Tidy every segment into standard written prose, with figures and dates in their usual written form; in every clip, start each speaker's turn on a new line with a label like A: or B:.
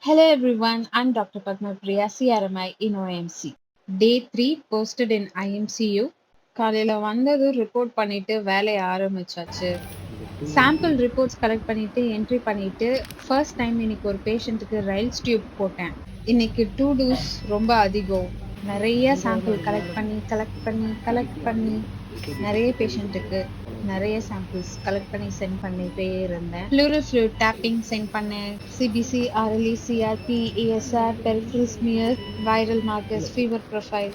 A: Hello everyone, I'm Dr. Padma Priya, CRMI in OMC. Day 3 posted in IMCU. காலையில வந்தது report பண்ணிட்டு வேலைய ஆரம்பிச்சாச்சு. சாம்பிள் ரிப்போர்ட்ஸ் கலெக்ட் பண்ணிட்டு என்ட்ரி பண்ணிட்டு ஃபர்ஸ்ட் டைம் இன்னைக்கு ஒரு பேஷண்ட்டுக்கு ரைல்ஸ் டியூப் போட்டேன். இன்னைக்கு டூ டூஸ் ரொம்ப அதிகம். நிறைய சாம்பிள் கலெக்ட் பண்ணி நிறைய பேஷண்ட்டுக்கு நிறைய சாம்பிள்ஸ் கலெக்ட் பண்ணி சென்ட் பண்ணிட்டே இருந்தேன். ப்ளூரல் ஃப்ளூயிட் டேப்பிங் சென்ட் பண்ணேன். CBC, RLE, CRP, ESR, peripheral smear, viral markers, fever profile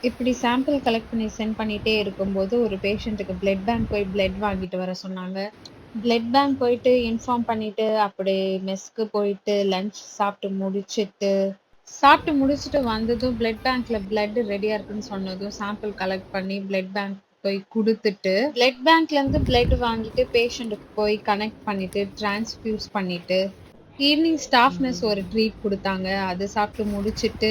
A: இப்படி சாம்பிள் கலெக்ட் பண்ணி சென்ட் பண்ணிட்டே இருக்கும்போது ஒரு பேஷண்ட்டுக்கு பிளட் பேங்க் போய் பிளட் வாங்கிட்டு வர சொன்னாங்க. பிளட் பேங்க் போயிட்டு இன்ஃபார்ம் பண்ணிட்டு அப்படியே மெஸ்க்கு போயிட்டு லஞ்ச் சாப்பிட்டு முடிச்சுட்டு வந்ததும் பிளட் பேங்க்ல பிளட் ரெடியா இருக்குன்னு சொன்னதும் சாம்பிள் கலெக்ட் பண்ணி பிளட் பேங்க் போய் குடுத்துட்டு பிளட் பேங்க்ல இருந்து பிளட் வாங்கிட்டு பேஷண்ட்டுக்கு போய் கனெக்ட் பண்ணிட்டு டிரான்ஸ்ஃபியூஸ் பண்ணிட்டு ஈவினிங் ஸ்டாஃப் நர்ஸ் ஒரு ட்ரீட் குடுத்தாங்க. அத சாப்பிட்டு முடிச்சுட்டு,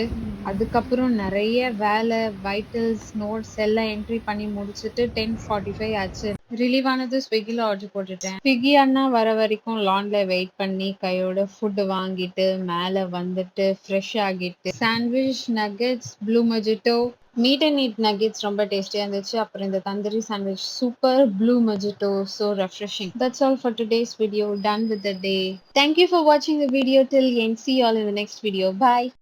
A: அதுக்கப்புறம் நெறைய வேலை, வைட்டல்ஸ், நோட்ஸ் எல்லாம் என்ட்ரி பண்ணி முடிச்சுட்டு 10:45 ஆச்சு. ரிலீவ் ஆனது ஸ்விக்கில ஆர்டர் போட்டுட்டேன். ஸ்விக்கி அண்ணா வர வரைக்கும் லான்ல வெயிட் பண்ணி கையோட ஃபுட் வாங்கிட்டு மேல வந்துட்டு ஃப்ரெஷ் ஆகிட்டு sandwich, nuggets, blue mojito, meet and eat nuggets ரொம்ப டேஸ்டியா இருந்துச்சு. அப்புறம் இந்த tandoori sandwich super, blue mojito so refreshing. That's all for today's video. Done with the day. Thank you for watching the video till end. See you all in the next video. Bye.